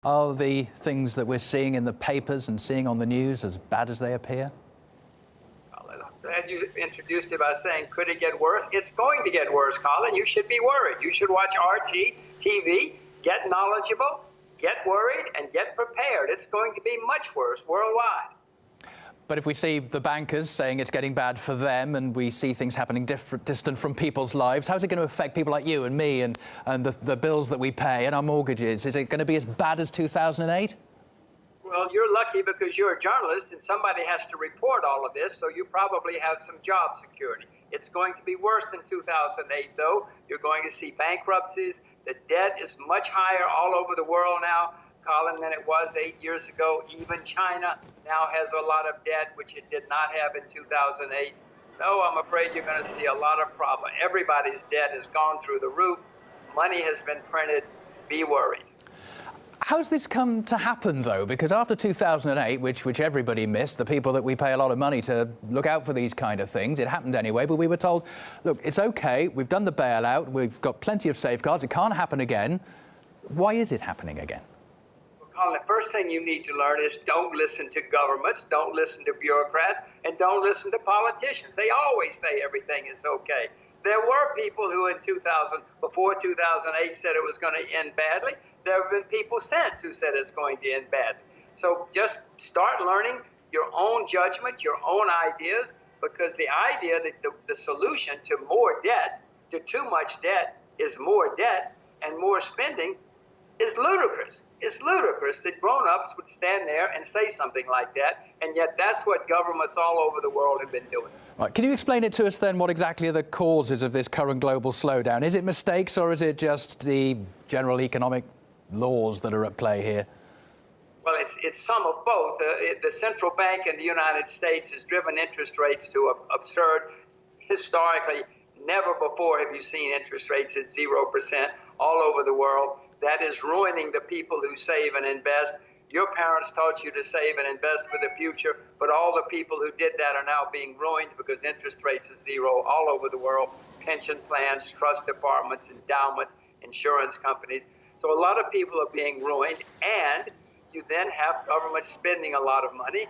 Are the things that we're seeing in the papers and seeing on the news as bad as they appear? And you introduced it by saying, could it get worse? It's going to get worse, Colin. You should be worried. You should watch RT TV, get knowledgeable, get worried, and get prepared. It's going to be much worse worldwide. But if we see the bankers saying it's getting bad for them and we see things happening distant from people's lives, how's it going to affect people like you and me and the bills that we pay and our mortgages? Is it going to be as bad as 2008? Well, you're lucky because you're a journalist and somebody has to report all of this, so you probably have some job security. It's going to be worse than 2008, though. You're going to see bankruptcies. The debt is much higher all over the world now, Colin, than it was 8 years ago. Even China now has a lot of debt, which it did not have in 2008. No, I'm afraid you're going to see a lot of problems. Everybody's debt has gone through the roof. Money has been printed. Be worried. How's this come to happen, though? Because after 2008, which everybody missed, the people that we pay a lot of money to look out for these kind of things, it happened anyway, but we were told, look, it's OK, we've done the bailout, we've got plenty of safeguards, it can't happen again. Why is it happening again? Well, Colin, the first thing you need to learn is don't listen to governments, don't listen to bureaucrats, and don't listen to politicians. They always say everything is OK. There were people who before 2008 said it was going to end badly. There have been people since who said it's going to end badly. So just start learning your own judgment, your own ideas, because the idea that the solution to more debt, to too much debt, is more debt and more spending is ludicrous. It's ludicrous that grown-ups would stand there and say something like that, and yet that's what governments all over the world have been doing. Right. Can you explain it to us then, what exactly are the causes of this current global slowdown? Is it mistakes or is it just the general economic laws that are at play here? Well, it's some of both. The central bank in the United States has driven interest rates to absurd. Historically, never before have you seen interest rates at 0% all over the world. That is ruining the people who save and invest. Your parents taught you to save and invest for the future, but all the people who did that are now being ruined because interest rates are zero all over the world. Pension plans, trust departments, endowments, insurance companies. So a lot of people are being ruined, and you then have government spending a lot of money.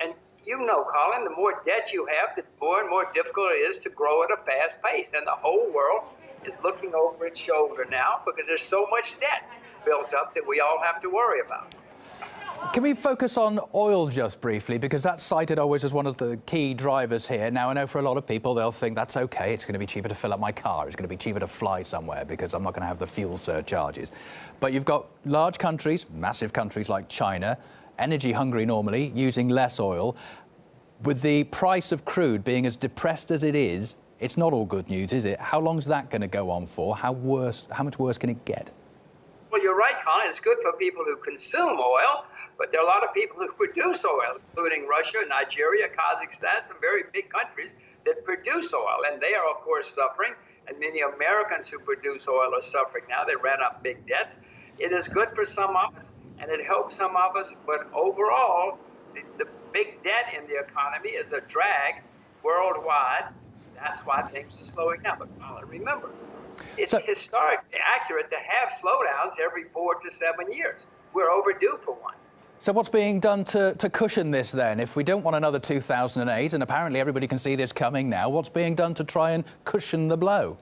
And you know, Colin, the more debt you have, the more and more difficult it is to grow at a fast pace. And the whole world is looking over its shoulder now because there's so much debt built up that we all have to worry about. Can we focus on oil just briefly, because that's cited always as one of the key drivers here. Now, I know for a lot of people, they'll think that's OK, it's going to be cheaper to fill up my car, it's going to be cheaper to fly somewhere because I'm not going to have the fuel surcharges. But you've got large countries, massive countries like China, energy hungry normally, using less oil. With the price of crude being as depressed as it is, it's not all good news, is it? How long is that going to go on for? How much worse can it get? Well, you're right, Colin. It's good for people who consume oil. But there are a lot of people who produce oil, including Russia, Nigeria, Kazakhstan, some very big countries that produce oil. And they are, of course, suffering. And many Americans who produce oil are suffering now. They ran up big debts. It is good for some of us, and it helps some of us. But overall, the big debt in the economy is a drag worldwide. That's why things are slowing down. But remember, it's historically accurate to have slowdowns every 4 to 7 years. We're overdue for one. So what's being done to cushion this then? If we don't want another 2008, and apparently everybody can see this coming now, what's being done to try and cushion the blow?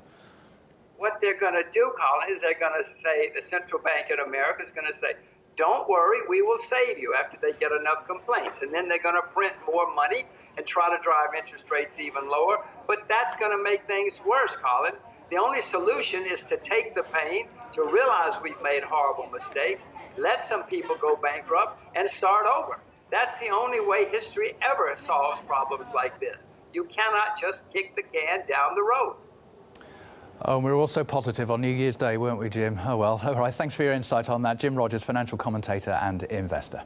What they're going to do, Colin, is they're going to say, the central bank in America is going to say, don't worry, we will save you after they get enough complaints. And then they're going to print more money and try to drive interest rates even lower. But that's going to make things worse, Colin. The only solution is to take the pain, to realize we've made horrible mistakes, let some people go bankrupt, and start over. That's the only way history ever solves problems like this. You cannot just kick the can down the road. Oh, and we were also positive on New Year's Day, weren't we, Jim? Oh, well. All right, thanks for your insight on that. Jim Rogers, financial commentator and investor.